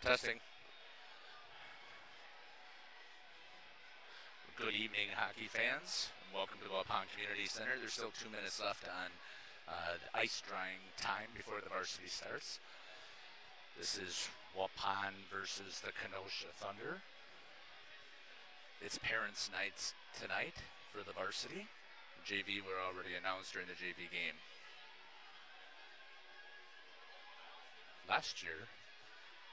Testing. Good evening, hockey fans. Welcome to Waupun Community Center. There's still 2 minutes left on the ice drying time before the varsity starts. This is Waupun versus the Kenosha Thunder. It's parents' nights tonight for the varsity. JV were already announced during the JV game. Last year,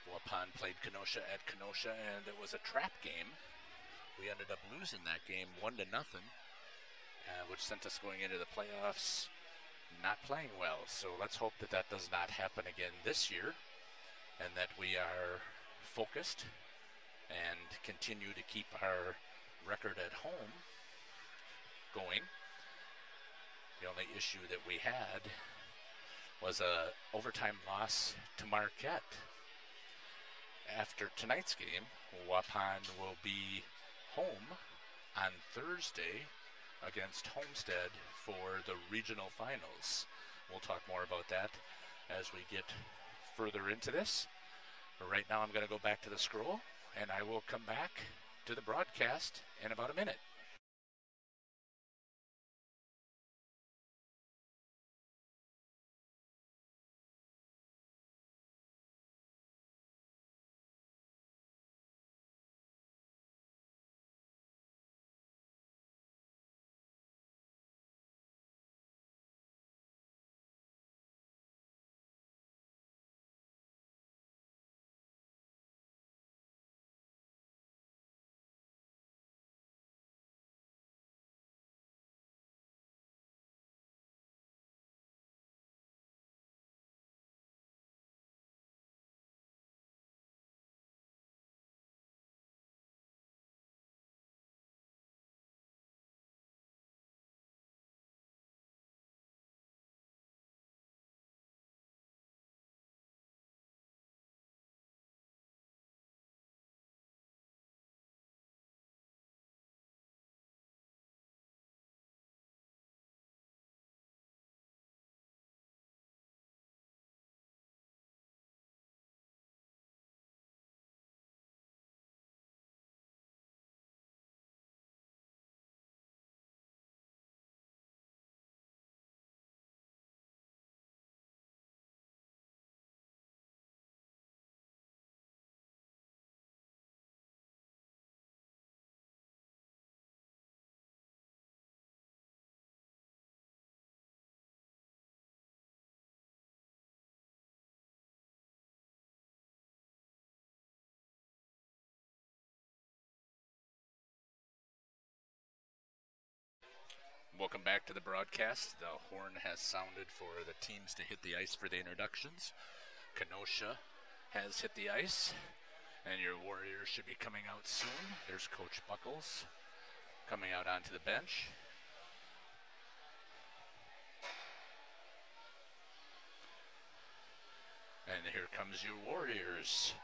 Waupun played Kenosha at Kenosha, and it was a trap game. We ended up losing that game 1-0, which sent us going into the playoffs not playing well. So let's hope that that does not happen again this year, and that we are focused and continue to keep our record at home going. The only issue that we had was a overtime loss to Marquette. After tonight's game, Waupun will be home on Thursday against Homestead for the regional finals. We'll talk more about that as we get further into this. But right now I'm going to go back to the scroll, and I will come back to the broadcast in about a minute. Welcome back to the broadcast. The horn has sounded for the teams to hit the ice for the introductions. Kenosha has hit the ice, and your Warriors should be coming out soon. There's Coach Buckles coming out onto the bench. And here comes your Warriors.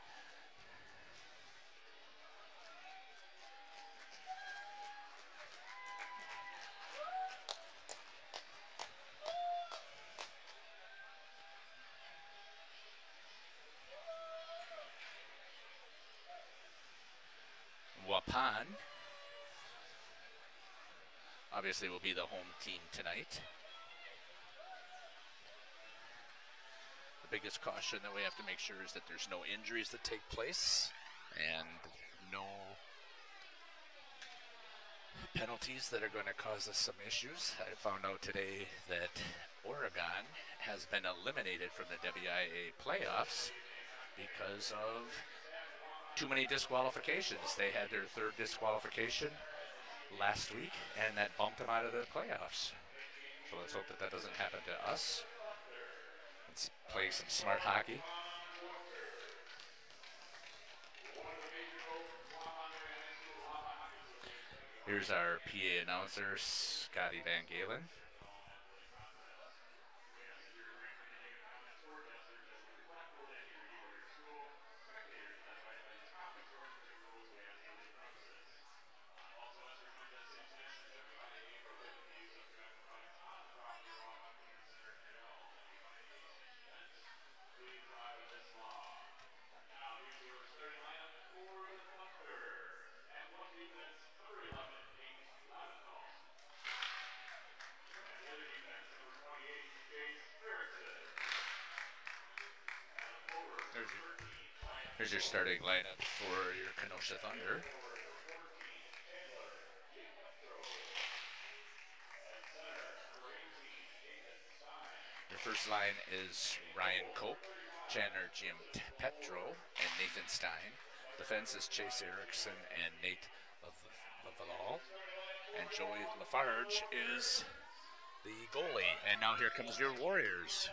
Waupun obviously will be the home team tonight. The biggest caution that we have to make sure is that there's no injuries that take place and no penalties that are going to cause us some issues. I found out today that Oregon has been eliminated from the WIA playoffs because of too many disqualifications. They had their third disqualification last week, and that bumped them out of the playoffs. So let's hope that that doesn't happen to us. Let's play some smart hockey. Here's our PA announcer, Scotty Van Galen. Here's your starting lineup for your Kenosha Thunder. Your first line is Ryan Cope, Chandler Giampetro, and Nathan Stein. Defense is Chase Erickson and Nate Lavalal. And Joey Lafarge is the goalie. And now here comes your Warriors.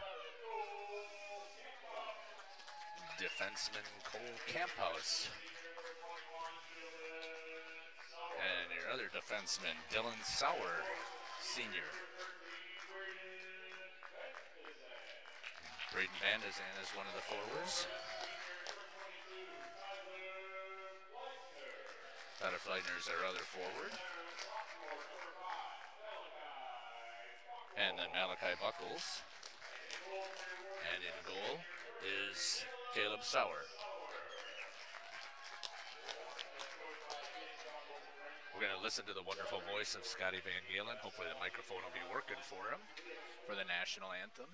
Defenseman Cole Camphouse. And your other defenseman, Dylan Sauer, senior. Braden Van Zandt is one of the forwards. Tyler Fleitner is our other forward. And then Malachi Buckles. And in goal is Caleb Sauer. We're going to listen to the wonderful voice of Scotty Van Galen. Hopefully the microphone will be working for him for the national anthem.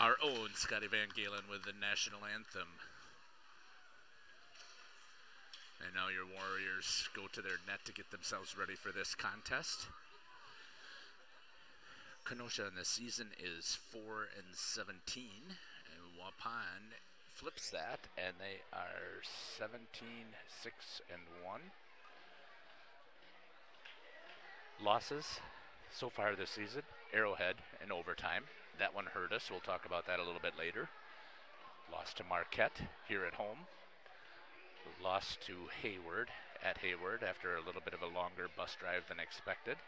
Our own Scotty Van Galen with the national anthem. And now your Warriors go to their net to get themselves ready for this contest. Kenosha in the season is 4-17, and Waupun flips that, and they are 17-6-1. Losses so far this season: Arrowhead in overtime. That one hurt us. We'll talk about that a little bit later. Lost to Marquette here at home. Lost to Hayward at Hayward after a little bit of a longer bus drive than expected.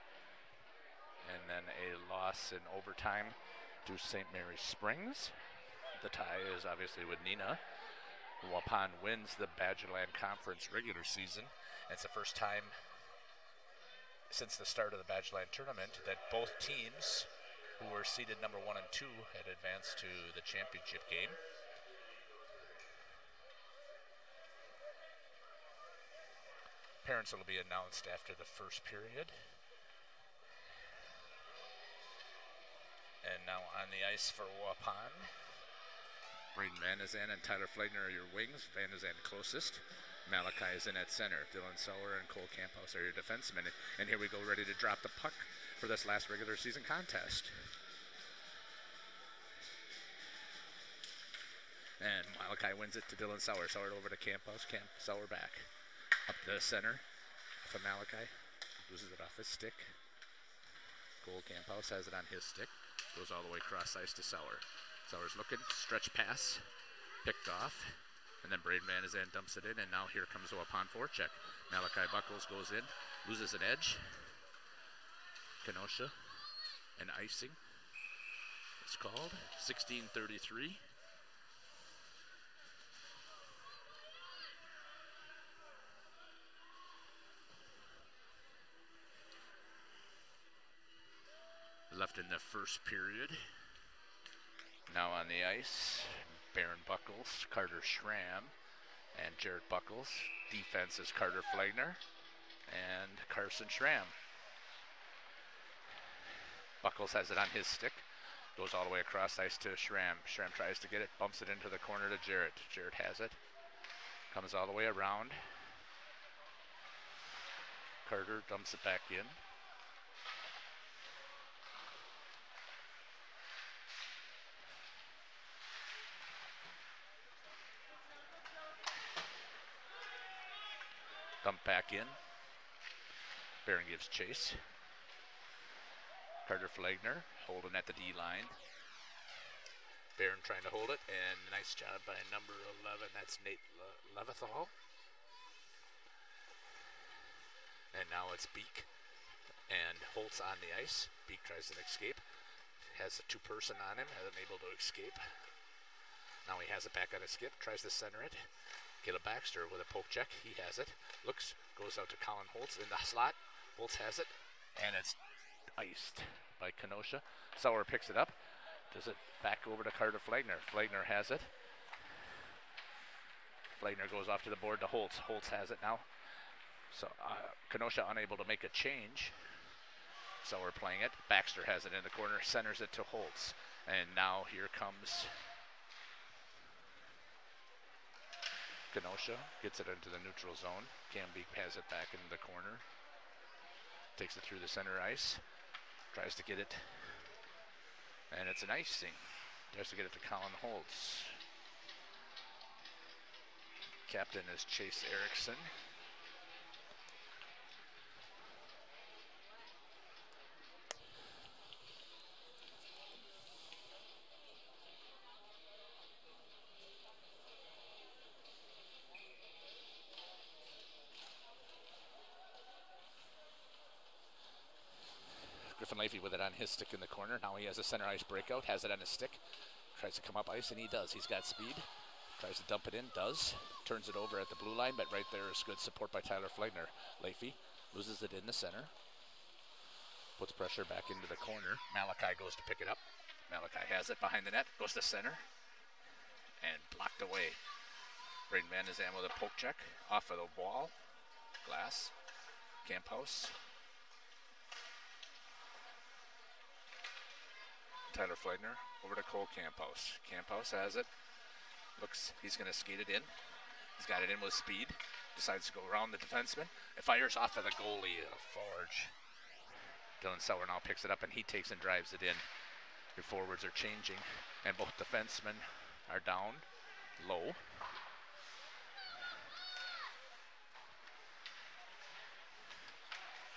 And then a loss in overtime to St. Mary's Springs. The tie is obviously with Neenah. Waupun wins the Badgerland Conference regular season. It's the first time since the start of the Badgerland tournament that both teams who were seeded number 1 and 2 had advanced to the championship game. Parents will be announced after the first period. And now on the ice for Waupun, Braden Van Zandt and Tyler Fleitner are your wings. Van Zandt closest. Malachi is in at center. Dylan Sauer and Cole Camphouse are your defensemen. And here we go, ready to drop the puck for this last regular season contest. And Malachi wins it to Dylan Sauer. Sauer over to Camphouse. Sauer back. Up to the center for Malachi. Loses it off his stick. Cole Camphouse has it on his stick. Goes all the way across ice to Sauer. Sauer's looking. Stretch pass. Picked off. And then Braden Van Zandt dumps it in. And now here comes a Waupun forecheck. Malachi Buckles goes in. Loses an edge. Kenosha. And icing. It's called 16:33. Left in the first period. Now on the ice, Baron Buckles, Carter Schramm, and Jared Buckles. Defense is Carter Flagner and Carson Schramm. Buckles has it on his stick. Goes all the way across ice to Schramm. Schramm tries to get it, bumps it into the corner to Jarrett. Jarrett has it. Comes all the way around. Carter dumps it back in. Dump back in. Barron gives chase. Carter Flagner holding at the D line. Barron trying to hold it, and nice job by number 11. That's Nate Levithal. And now it's Beek and Holtz on the ice. Beek tries to escape. Has a two-person on him, hasn't been able to escape. Now he has it back on his skip, tries to center it. Caleb Baxter with a poke check, he has it. Looks, goes out to Colin Holtz in the slot. Holtz has it, and it's iced by Kenosha. Sauer picks it up, does it back over to Carter Flagner. Flagner has it. Flagner goes off to the board to Holtz. Holtz has it now. So Kenosha unable to make a change. Sauer playing it. Baxter has it in the corner, centers it to Holtz. And now here comes Kenosha, gets it into the neutral zone. Cam Beek has it back in the corner. Takes it through the center ice. Tries to get it. And it's an icing. Tries to get it to Colin Holtz. Captain is Chase Erickson. Griffin Leafy with it on his stick in the corner. Now he has a center ice breakout, has it on his stick. Tries to come up ice, and he does. He's got speed. Tries to dump it in, does. Turns it over at the blue line, but right there is good support by Tyler Flagner. Leafy loses it in the center. Puts pressure back into the corner. Malachi goes to pick it up. Malachi has it behind the net, goes to center, and blocked away. Braden Van de Zan with a poke check off of the wall. Glass. Camphouse. Tyler Flagner over to Cole Camphouse. Camphouse has it. Looks, he's going to skate it in. He's got it in with speed. Decides to go around the defenseman. It fires off of the goalie, Forge. Dylan Sauer now picks it up, and he takes and drives it in. Your forwards are changing, and both defensemen are down low.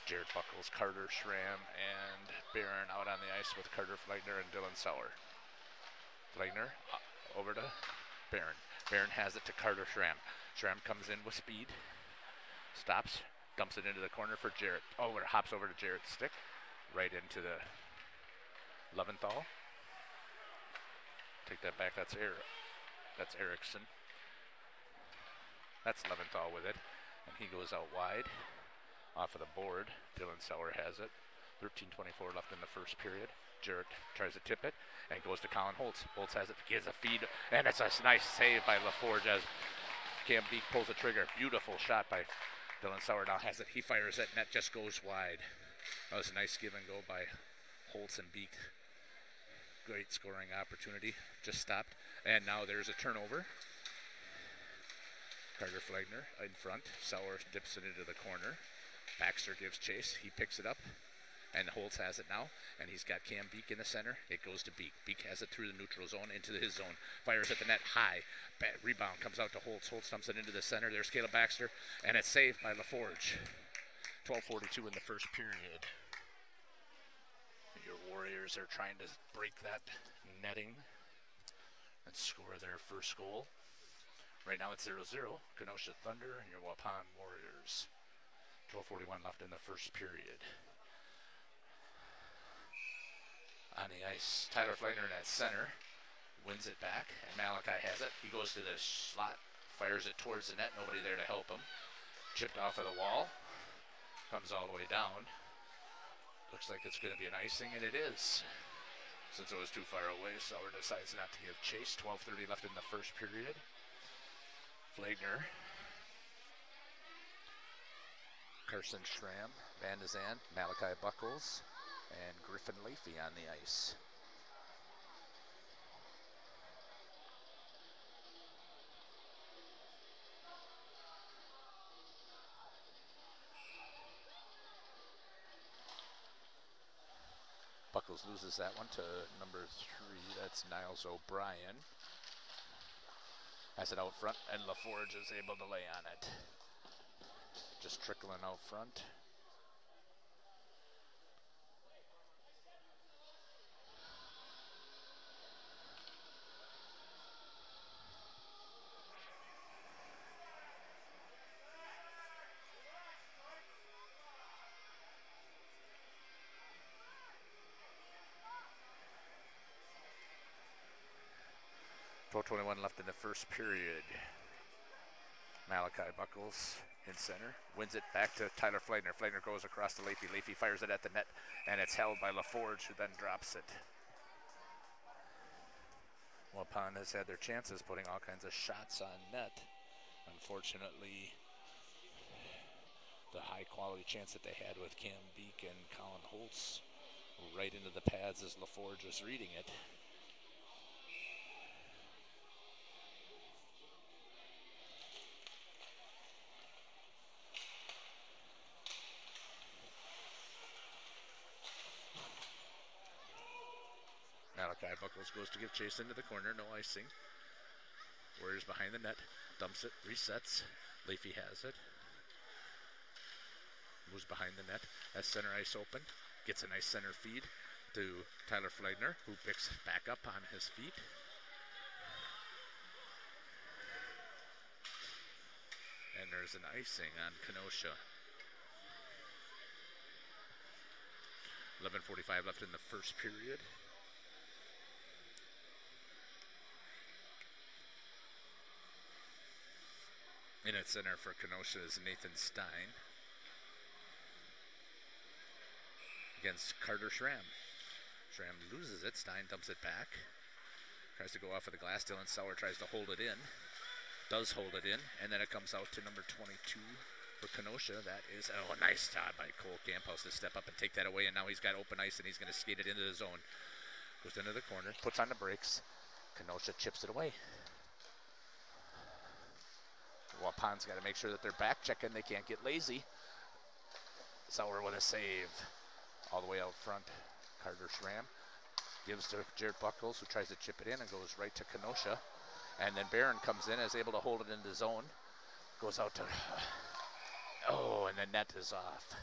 Jared Buckles, Carter Schramm, and Barron out on the ice with Carter Flagner and Dylan Sauer. Flagner over to Barron. Barron has it to Carter Schramm. Schramm comes in with speed, stops, dumps it into the corner for Jarrett. Hops over to Jarrett's stick, right into the Leventhal. Take that back, that's Erickson. That's Leventhal with it, and he goes out wide. Off of the board, Dylan Sauer has it. 13:24 left in the first period. Jarrett tries to tip it and goes to Colin Holtz. Holtz has it, gives a feed, and it's a nice save by LaForge as Cam Beek pulls the trigger. Beautiful shot by Dylan Sauer. Now has it, he fires it, and that just goes wide. That was a nice give and go by Holtz and Beek. Great scoring opportunity, just stopped. And now there's a turnover. Carter Flagner in front. Sauer dips it into the corner. Baxter gives chase. He picks it up, and Holtz has it now, and he's got Cam Beek in the center. It goes to Beek. Beek has it through the neutral zone into his zone. Fires at the net high. Rebound comes out to Holtz. Holtz dumps it into the center. There's Caleb Baxter, and it's saved by LaForge. 12:42 in the first period. Your Warriors are trying to break that netting and score their first goal. Right now it's 0-0. Kenosha Thunder and your Waupun Warriors. 12:41 left in the first period. On the ice, Tyler Flagner at center wins it back, and Malachi has it. He goes to the slot, fires it towards the net. Nobody there to help him. Chipped off of the wall, comes all the way down. Looks like it's going to be an icing, and it is. Since it was too far away, Sauer decides not to give chase. 12:30 left in the first period. Flagner, Carson Schramm, Van de Zandt, Malachi Buckles, and Griffin Leafy on the ice. Buckles loses that one to number 3. That's Niles O'Brien. Has it out front, and LaForge is able to lay on it. Just trickling out front. .21 left in the first period. Malachi Buckles in center, wins it back to Tyler Flagner. Flagner goes across to Leafy. Leafy fires it at the net, and it's held by LaForge, who then drops it. Waupun has had their chances, putting all kinds of shots on net. Unfortunately, the high-quality chance that they had with Cam Beek and Colin Holtz right into the pads as LaForge was reading it. Malachi Buckles goes to give chase into the corner, no icing. Warriors behind the net, dumps it, resets. Leafy has it. Moves behind the net, has center ice open, gets a nice center feed to Tyler Flagner, who picks back up on his feet. And there's an icing on Kenosha. 11:45 left in the first period. In at center for Kenosha is Nathan Stein against Carter Schramm. Schramm loses it. Stein dumps it back. Tries to go off of the glass. Dylan Sauer tries to hold it in. Does hold it in. And then it comes out to number 22 for Kenosha. That is, oh, a nice job by Cole Camphouse to step up and take that away. And now he's got open ice and he's going to skate it into the zone. Goes into the corner. Puts on the brakes. Kenosha chips it away. Waupun's got to make sure that they're back checking. They can't get lazy. Sauer with a save all the way out front. Carter Schramm gives to Jared Buckles, who tries to chip it in and goes right to Kenosha. And then Barron comes in, is able to hold it in the zone. Goes out to, oh, and the net is off.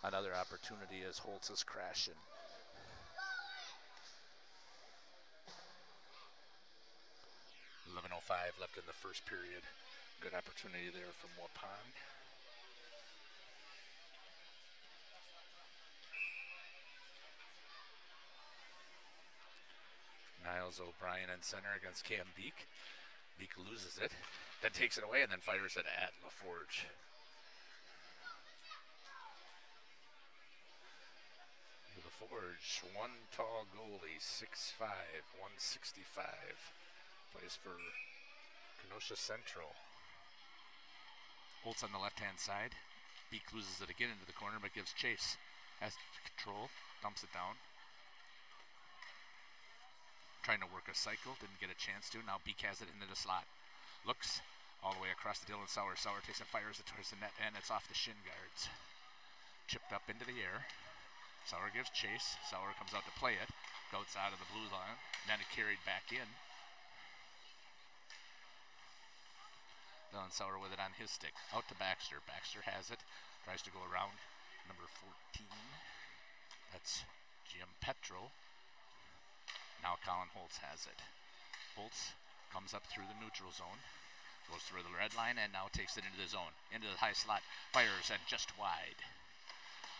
Another opportunity as Holtz is crashing. .11:05 left in the first period. Good opportunity there from Waupun. Niles O'Brien in center against Cam Beek. Beek loses it, then takes it away and then fires it at LaForge. LaForge, one tall goalie, 6'5", 165. Plays for Kenosha Central. Holtz on the left-hand side. Beek loses it again into the corner, but gives chase. Has control, dumps it down. Trying to work a cycle, didn't get a chance to. Now Beek has it into the slot. Looks all the way across to Dylan Sauer. Sauer takes it, fires it towards the net, and it's off the shin guards. Chipped up into the air. Sauer gives chase. Sauer comes out to play it. Goes out of the blue line. Then it carried back in. Dylan Sauer with it on his stick. Out to Baxter. Baxter has it. Tries to go around number 14. That's Jim Petro. Now Colin Holtz has it. Holtz comes up through the neutral zone. Goes through the red line and now takes it into the zone. Into the high slot. Fires and just wide.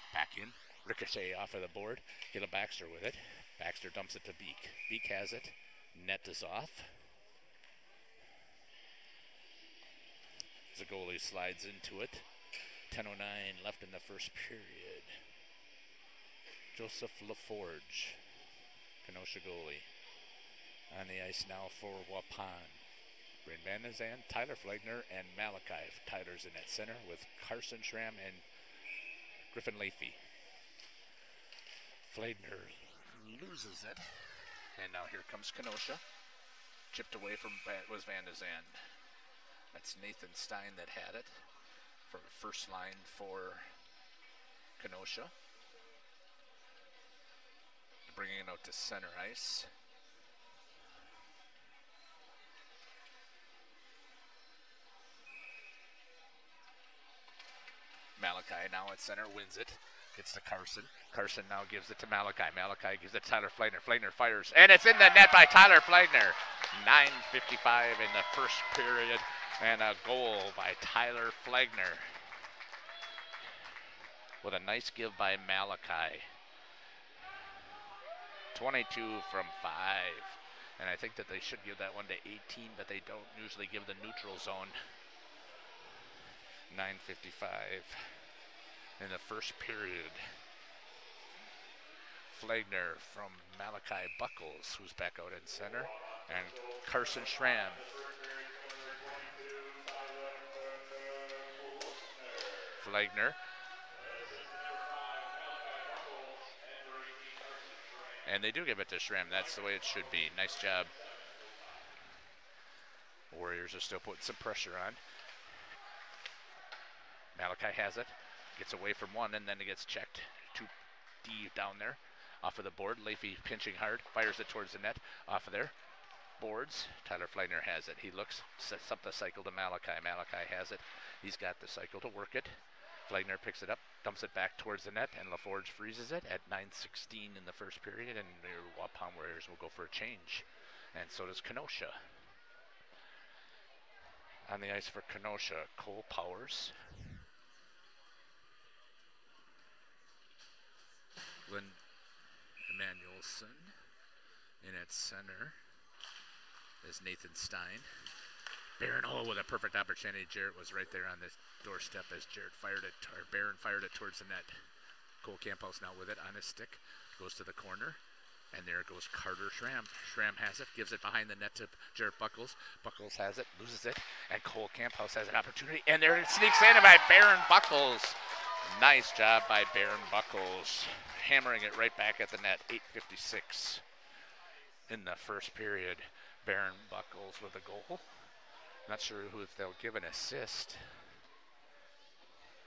Back in. Ricochet off of the board. Caleb Baxter with it. Baxter dumps it to Beek. Beek has it. Net is off. The goalie slides into it. 10:09 left in the first period. Joseph LaForge, Kenosha goalie, on the ice now for Waupun. Brain Van de Zandt, Tyler Flegner, and Malachi. Tyler's in at center with Carson Schramm and Griffin Leafy. Flegner loses it. And now here comes Kenosha. Chipped away from was Van de Zandt. That's Nathan Stein that had it for the first line for Kenosha. Bringing it out to center ice. Malachi now at center, wins it. Gets to Carson. Carson now gives it to Malachi. Malachi gives it to Tyler Flegner. Flegner fires, and it's in the net by Tyler Flegner. 9:55 in the first period, and a goal by Tyler Flegner. With a nice give by Malachi. 22 from 5. And I think that they should give that one to 18, but they don't usually give the neutral zone. 9:55 in the first period. Flegner from Malachi Buckles, who's back out in center, and Carson Schramm. Flegner. And they do give it to Schramm. That's the way it should be. Nice job. Warriors are still putting some pressure on. Malachi has it. Gets away from one, and then it gets checked. 2D down there. Off of the board. Leafy pinching hard. Fires it towards the net. Off of there. Boards. Tyler Flegner has it. He looks. Sets up the cycle to Malachi. Malachi has it. He's got the cycle to work it. Flegner picks it up. Dumps it back towards the net. And LaForge freezes it at 9:16 in the first period. And the Waupun Warriors will go for a change. And so does Kenosha. On the ice for Kenosha, Cole Powers. Lynn Emanuelson. In at center is Nathan Stein. Barron with a perfect opportunity. Jarrett was right there on the doorstep as Barron fired it towards the net. Cole Camphouse now with it on his stick. Goes to the corner. And there goes Carter Schramm. Schramm has it, gives it behind the net to Jarrett Buckles. Buckles has it, loses it, and Cole Camphouse has an opportunity. And there it sneaks in by Barron Buckles. Nice job by Barron Buckles. Hammering it right back at the net. 8:56 in the first period. Barron Buckles with a goal. Not sure if they'll give an assist.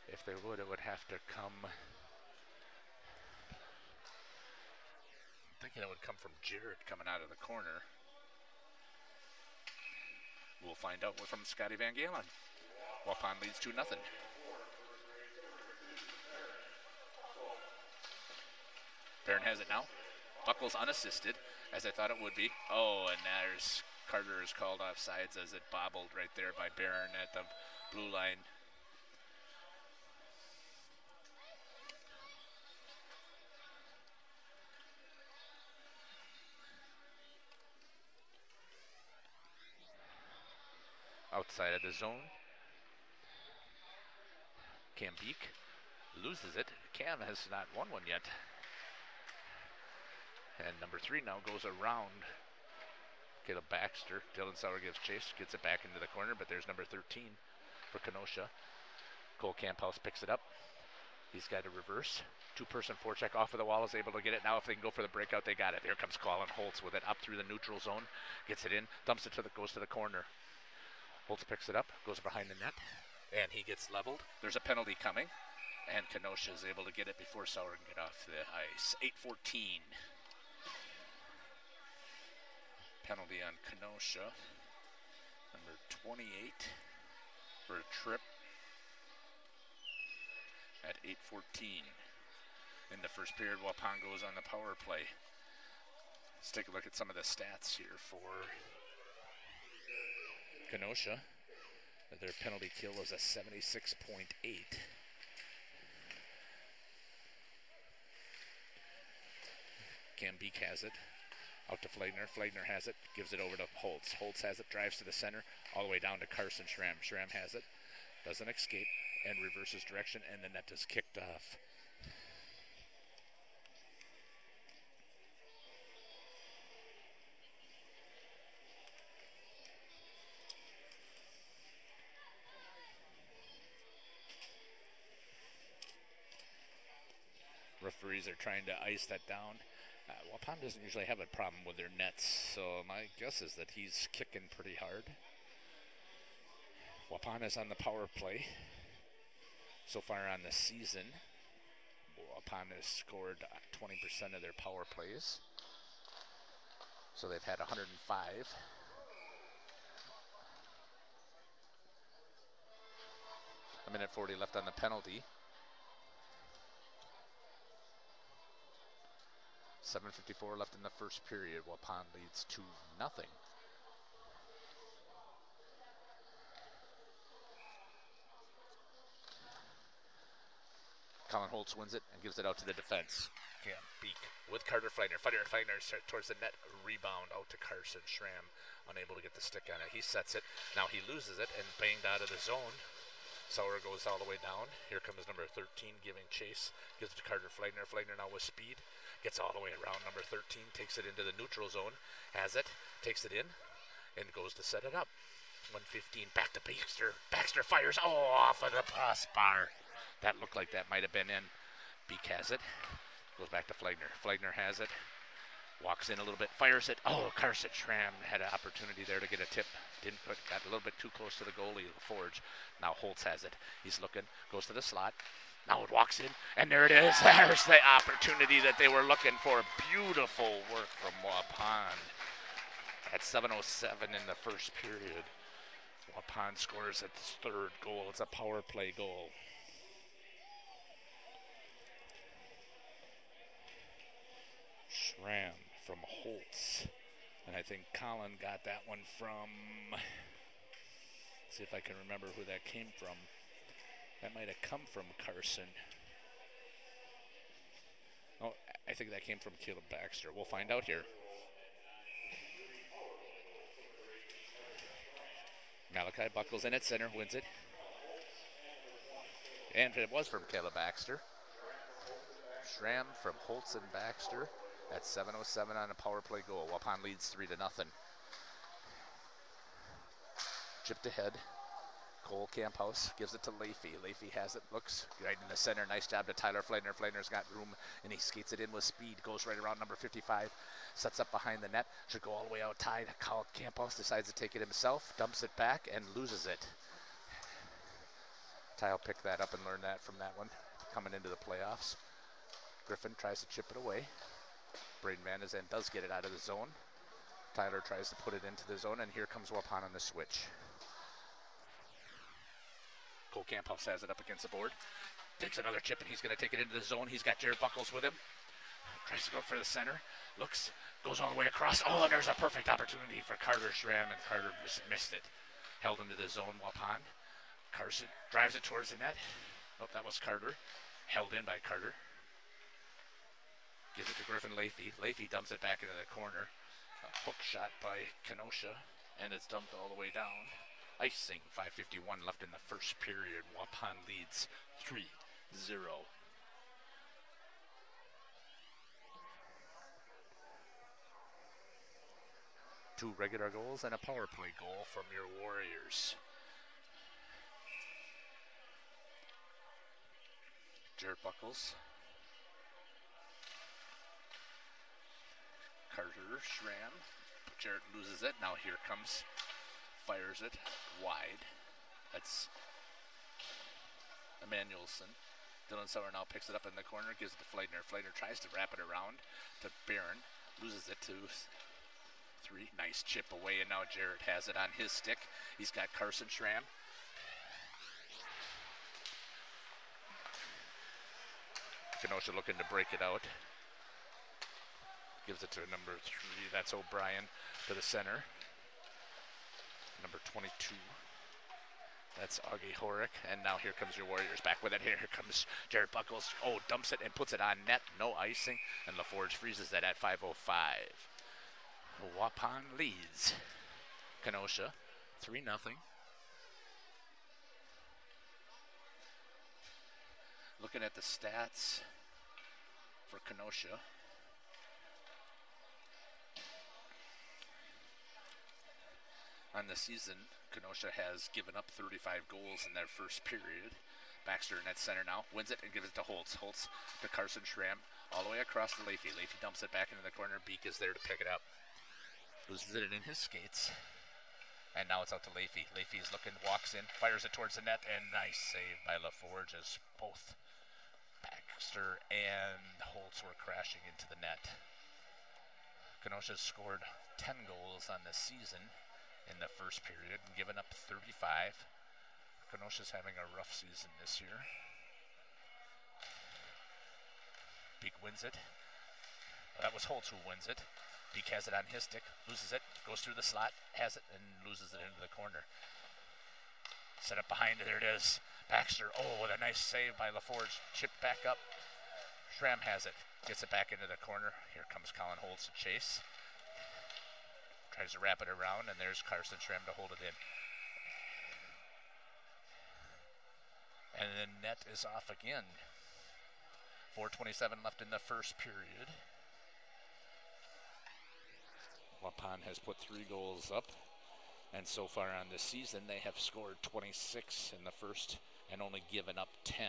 If they would, it would have to come. I'm thinking it would come from Jarrett coming out of the corner. We'll find out from Scotty Van Galen. Waupun leads 2-0. Barron has it now. Buckles unassisted, as I thought it would be. Oh, and there's Carter is called off sides as it bobbled right there by Barron at the blue line. Outside of the zone. Cam Beek loses it. Cam has not won one yet. And number 3 now goes around Caleb Baxter. Dylan Sauer gives chase, gets it back into the corner, but there's number 13 for Kenosha. Cole Camphouse picks it up. He's got a reverse. 2-person forecheck off of the wall, is able to get it. Now if they can go for the breakout, they got it. There comes Colin Holtz with it up through the neutral zone. Gets it in, dumps it goes to the corner. Holtz picks it up, goes behind the net, and he gets leveled. There's a penalty coming, and Kenosha is able to get it before Sauer can get off the ice. 8:14. Penalty on Kenosha. Number 28 for a trip at 8:14 in the first period. Waupun goes on the power play. Let's take a look at some of the stats here for Kenosha. Their penalty kill is a 76.8. Cam Beek has it. Out to Flegner. Flegner has it. Gives it over to Holtz. Holtz has it. Drives to the center. All the way down to Carson Schramm. Schramm has it. Doesn't escape. And reverses direction. And the net is kicked off. referees are trying to ice that down. Waupun doesn't usually have a problem with their nets, so my guess is that he's kicking pretty hard. Waupun is on the power play so far on the season. Waupun has scored 20% of their power plays, so they've had 105. A minute 40 left on the penalty. 7:54 left in the first period. Waupun leads 2-0. Colin Holtz wins it and gives it out to the defense. Cam Beek with Carter Fleitner. Fleitner towards the net. Rebound out to Carson Schramm. Unable to get the stick on it. He sets it. Now he loses it and banged out of the zone. Sauer goes all the way down. Here comes number 13 giving chase. Gives it to Carter Fleitner. Fleitner now with speed. Gets all the way around. Number 13 takes it into the neutral zone. Has it. Takes it in. And goes to set it up. 1:15 back to Baxter. Baxter fires. Oh, off of the crossbar. That looked like that might have been in. Beek has it. Goes back to Fleitner. Fleitner has it. Walks in a little bit. Fires it. Oh, Carson Schramm had an opportunity there to get a tip. Didn't put. Got a little bit too close to the goalie, LaForge. Now Holtz has it. He's looking. Goes to the slot. Now it walks in. And there it is. There's the opportunity that they were looking for. Beautiful work from Waupun. At 7:07 in the first period. Waupun scores its third goal. It's a power play goal. Schramm from Holtz. And I think Colin got that one from, see if I can remember who that came from. That might have come from Carson. Oh, I think that came from Caleb Baxter. We'll find out here. Malachi Buckles in at center, wins it. And it was from Caleb Baxter. Schramm from Holtz and Baxter at 7:07 on a power play goal. Waupun leads 3-0. Chipped ahead. Cole Camphouse gives it to Leafy. Leafy has it, looks right in the center. Nice job to Tyler Fleitner. Fleitner's got room, and he skates it in with speed. Goes right around number 55. Sets up behind the net. Should go all the way out tied. Cole Camphouse decides to take it himself. Dumps it back and loses it. Ty will pick that up and learn that from that one coming into the playoffs. Griffin tries to chip it away. Braden Van Zandt does get it out of the zone. Tyler tries to put it into the zone, and here comes Waupun on the switch. Cole Camphouse has it up against the board. Takes another chip, and he's going to take it into the zone. He's got Jared Buckles with him. Tries to go for the center. Looks, goes all the way across. Oh, and there's a perfect opportunity for Carter Schramm, and Carter just missed it. Held into the zone, Waupun. Carson drives it towards the net. Oh, that was Carter. Held in by Carter. Gives it to Griffin Leafy. Leafy dumps it back into the corner. A hook shot by Kenosha, and it's dumped all the way down. Icing, 5:51 left in the first period. Waupun leads 3-0. Two regular goals and a power play goal from your Warriors. Jared Buckles. Carter Schramm. Jared loses it. Now here comes, fires it wide. That's Emmanuelson. Dylan Sauer now picks it up in the corner, gives it to Fleitner. Fleitner tries to wrap it around to Barron. Loses it to 3. Nice chip away, and now Jared has it on his stick. He's got Carson Schramm. Kenosha looking to break it out. Gives it to number 3. That's O'Brien to the center. Number 22. That's Augie Horick. And now here comes your Warriors back with it. Here comes Jared Buckles. Oh, dumps it and puts it on net. No icing. And LaForge freezes that at 5:05. Waupun leads Kenosha 3-0. Looking at the stats for Kenosha. On the season, Kenosha has given up 35 goals in their first period. Baxter in at center now. Wins it and gives it to Holtz. Holtz to Carson Schramm. All the way across to Leafy. Leafy dumps it back into the corner. Beek is there to pick it up. Loses it in his skates. And now it's out to Leafy. Leafy is looking, walks in, fires it towards the net, and nice save by LaForge as both Baxter and Holtz were crashing into the net. Kenosha scored 10 goals on the season in the first period and given up 35. Kenosha's having a rough season this year. Beek wins it. That was Holtz who wins it. Beek has it on his stick, loses it, goes through the slot, has it, and loses it into the corner. Set up behind it, there it is. Baxter, oh, with a nice save by LaForge, chipped back up. Schramm has it, gets it back into the corner. Here comes Colin Holtz to chase. Tries to wrap it around, and there's Carson Schramm to hold it in. And the net is off again. 4:27 left in the first period. Waupun has put 3 goals up, and so far on this season they have scored 26 in the first and only given up 10.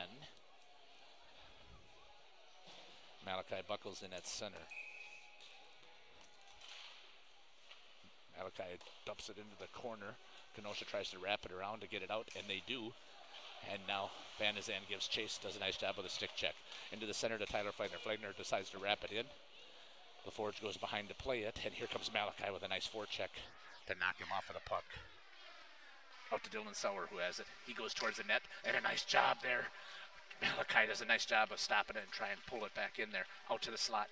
Malachi Buckles in at center. Malachi dumps it into the corner. Kenosha tries to wrap it around to get it out, and they do. And now Van de Zan gives chase, does a nice job with a stick check. Into the center to Tyler Fleitner. Fleitner decides to wrap it in. LaForge goes behind to play it, and here comes Malachi with a nice forecheck to knock him off of the puck. Out to Dylan Sauer, who has it. He goes towards the net, and a nice job there. Malachi does a nice job of stopping it and trying to pull it back in there. Out to the slot.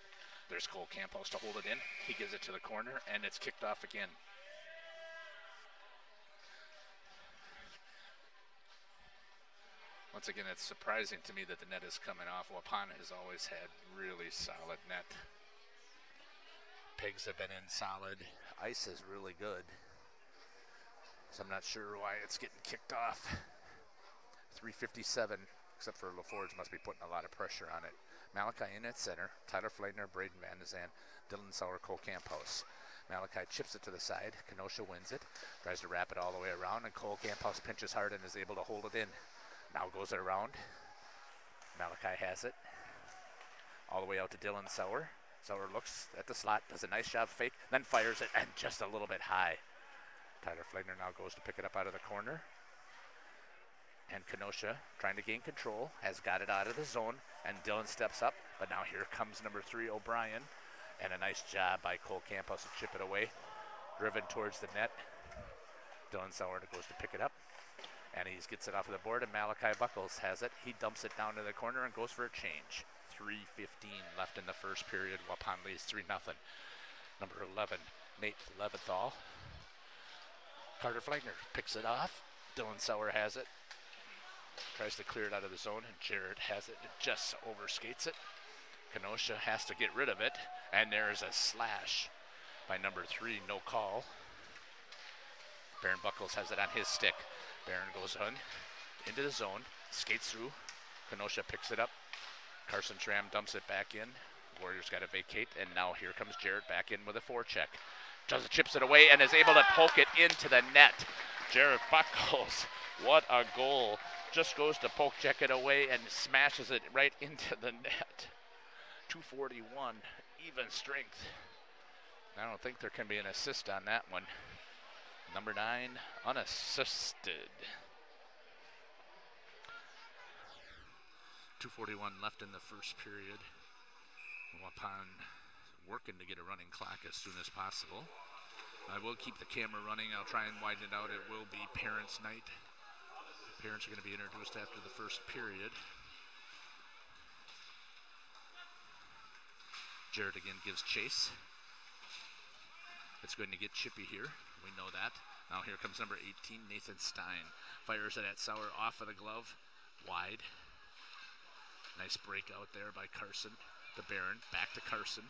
There's Cole Campos to hold it in. He gives it to the corner, and it's kicked off again. Once again, it's surprising to me that the net is coming off. Waupun has always had really solid net. Pigs have been in solid. Ice is really good. So I'm not sure why it's getting kicked off. 3:57, except for LaForge must be putting a lot of pressure on it. Malachi in at center. Tyler Fleitner, Braden Van de Zan, Dylan Sauer, Cole Campos. Malachi chips it to the side. Kenosha wins it. Tries to wrap it all the way around, and Cole Campos pinches hard and is able to hold it in. Now goes it around. Malachi has it. All the way out to Dylan Sauer. Sauer looks at the slot, does a nice job fake, then fires it, and just a little bit high. Tyler Fleitner now goes to pick it up out of the corner. And Kenosha, trying to gain control, has got it out of the zone, and Dylan steps up, but now here comes number 3, O'Brien, and a nice job by Cole Campos to chip it away. Driven towards the net. Dylan Sauer goes to pick it up, and he gets it off of the board, and Malachi Buckles has it. He dumps it down to the corner and goes for a change. 3:15 left in the first period. Waupun leads 3-0. Number 11, Nate Leventhal. Carter Fleitner picks it off. Dylan Sauer has it. Tries to clear it out of the zone, and Jared has it. It just overskates it. Kenosha has to get rid of it, and there is a slash by number 3, no call. Baron Buckles has it on his stick. Baron goes on into the zone, skates through. Kenosha picks it up. Carson Schramm dumps it back in. Warriors got to vacate, and now here comes Jarrett back in with a forecheck. Just chips it away and is able to poke it into the net. Jarrett Buckles, what a goal. Just goes to poke check it away and smashes it right into the net. 241, even strength. I don't think there can be an assist on that one. Number 9, unassisted. 2:41 left in the first period. Waupun working to get a running clock as soon as possible. I will keep the camera running. I'll try and widen it out. It will be parents' night. Parents are going to be introduced after the first period. Jared again gives chase. It's going to get chippy here. We know that. Now here comes number 18, Nathan Stein. Fires it at Sauer off of the glove. Wide. Nice break out there by Carson to Barron. Back to Carson.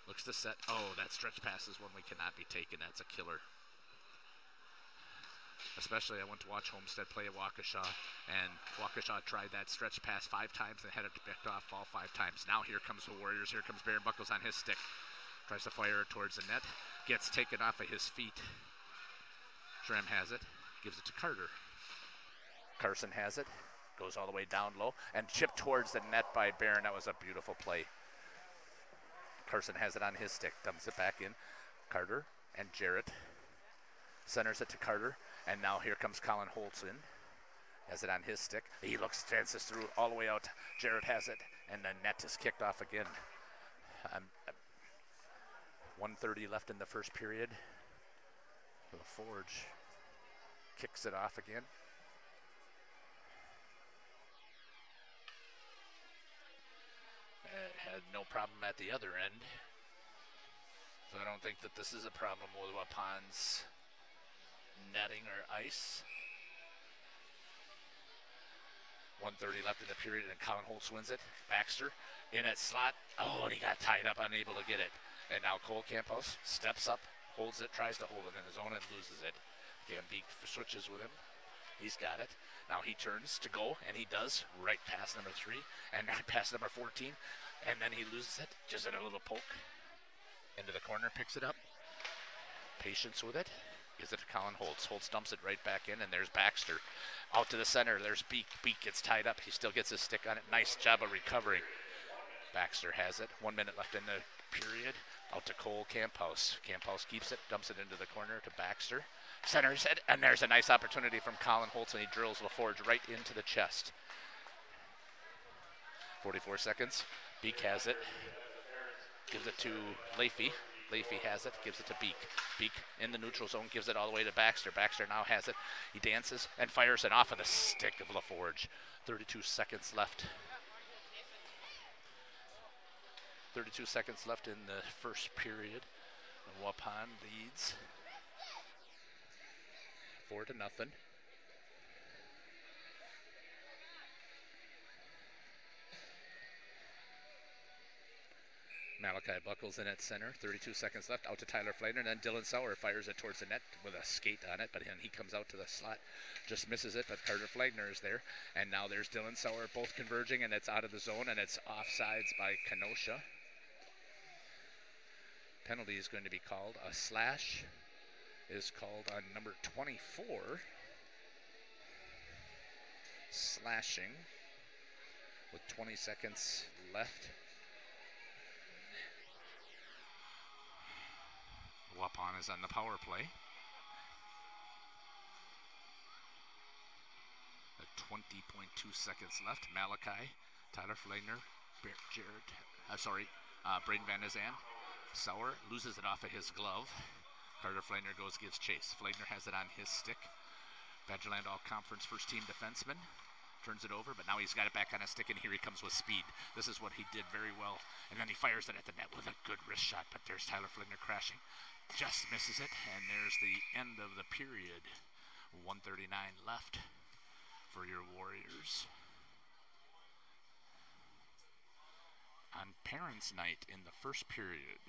Looks to set. Oh, that stretch pass is one we cannot be taken. That's a killer. Especially I went to watch Homestead play at Waukesha, and Waukesha tried that stretch pass 5 times and had it picked off all 5 times. Now here comes the Warriors. Here comes Baron Buckles on his stick. Tries to fire it towards the net. Gets taken off of his feet. Schramm has it. Gives it to Carter. Carson has it. goes all the way down low and chipped towards the net by Barron. That was a beautiful play. Carson has it on his stick, dumps it back in. Carter and Jarrett centers it to Carter, and now here comes Colin Holtz in. Has it on his stick. He dances through all the way out. Jarrett has it, and the net is kicked off again. 1:30 left in the first period. LaForge kicks it off again. Had no problem at the other end. So I don't think that this is a problem with Waupun's netting or ice. 1:30 left in the period, and Colin Holtz wins it. Baxter in at slot. Oh, and he got tied up, unable to get it. And now Cole Campos steps up, holds it, tries to hold it in his own, and loses it. Gambeek switches with him. He's got it. Now he turns to go, and he does, right past number 3, and right past number 14, and then he loses it, just in a little poke. Into the corner, picks it up. Patience with it. Gives it to Colin Holtz. Holtz dumps it right back in, and there's Baxter. Out to the center, there's Beek. Beek gets tied up. He still gets his stick on it. Nice job of recovering. Baxter has it. 1 minute left in the period. Out to Cole Campos. Campos keeps it, dumps it into the corner to Baxter. Centers it, and there's a nice opportunity from Colin Holtz, and he drills LaForge right into the chest. 44 seconds. Beek has it. Gives it to Leafy. Leafy has it, gives it to Beek. Beek in the neutral zone, gives it all the way to Baxter. Baxter now has it. He dances and fires it off of the stick of LaForge. 32 seconds left. 32 seconds left in the first period. And Waupun leads 4-0. Malachi Buckles in at center, 32 seconds left, out to Tyler Fleitner, and then Dylan Sauer fires it towards the net with a skate on it, but then he comes out to the slot, just misses it, but Carter Fleitner is there, and now there's Dylan Sauer, both converging, and it's out of the zone, and it's offsides by Kenosha. Penalty is going to be called. A slash is called on number 24. Slashing with 20 seconds left. Waupun is on the power play. At 20.2 seconds left. Malachi, Tyler Fleitner, Braden Van Nizan. Sauer loses it off of his glove. Carter Fleitner gives chase. Fleitner has it on his stick. Badgerland All-Conference first-team defenseman. Turns it over, but now he's got it back on his stick, and here he comes with speed. This is what he did very well. And then he fires it at the net with a good wrist shot, but there's Tyler Fleitner crashing. Just misses it, and there's the end of the period. 1:39 left for your Warriors. On Parents' Night in the first period.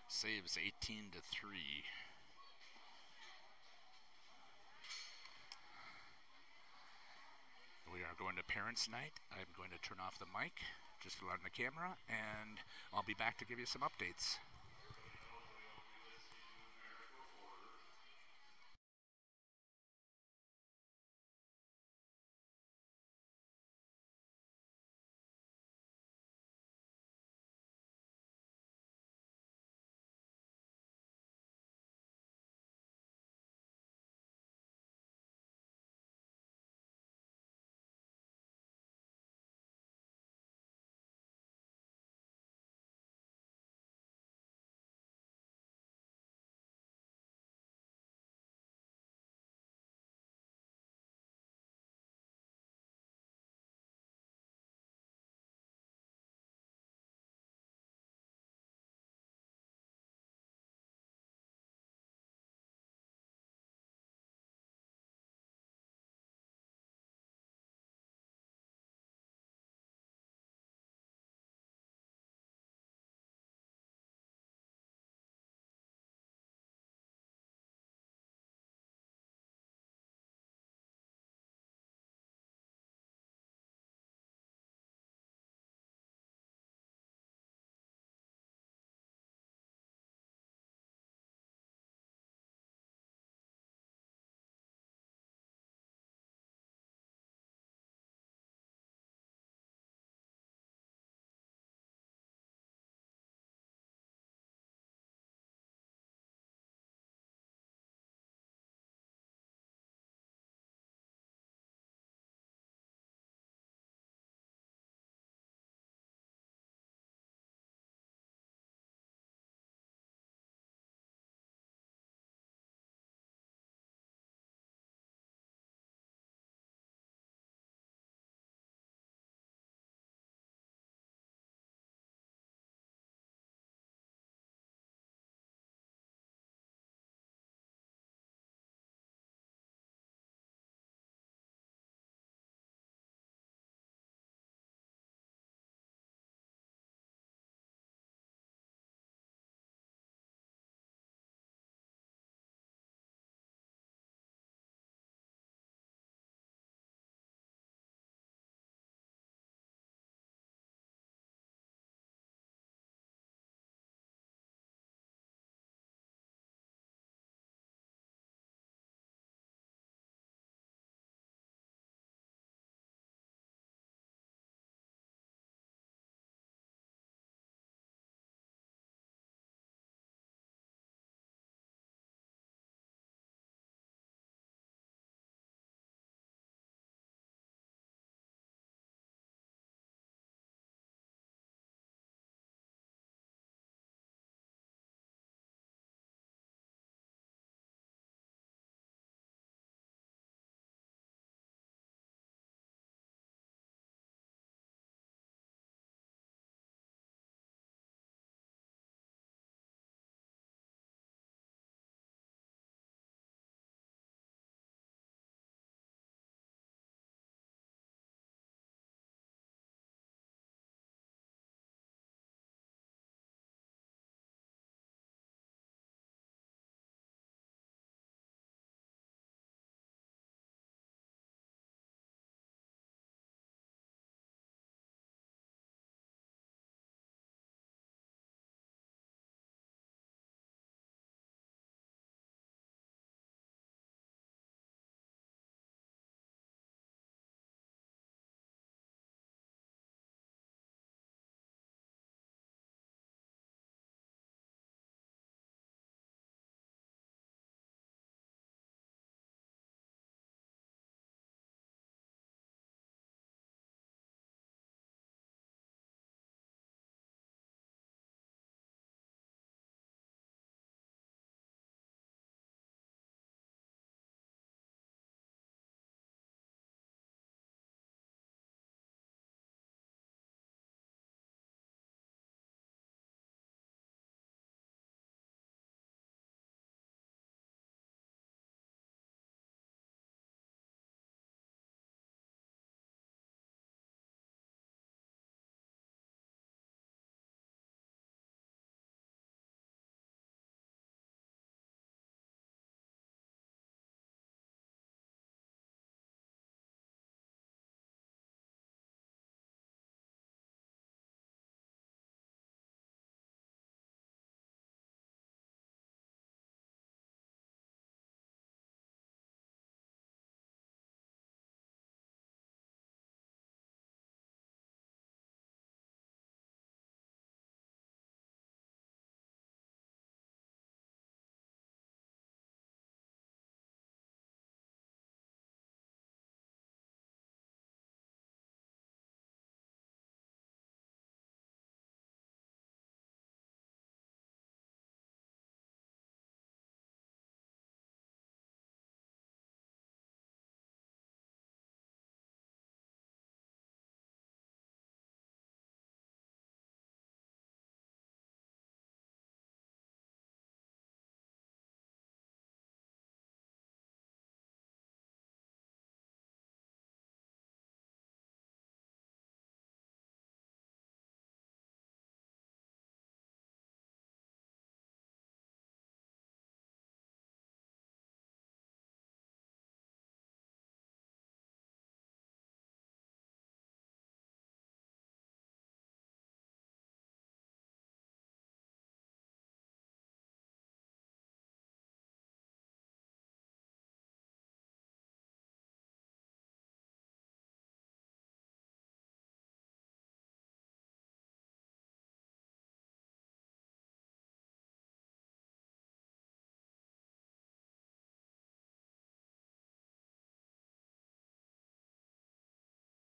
Saves 18-3. We are going to Parents' Night. I'm going to turn off the mic, just to learn the camera, and I'll be back to give you some updates.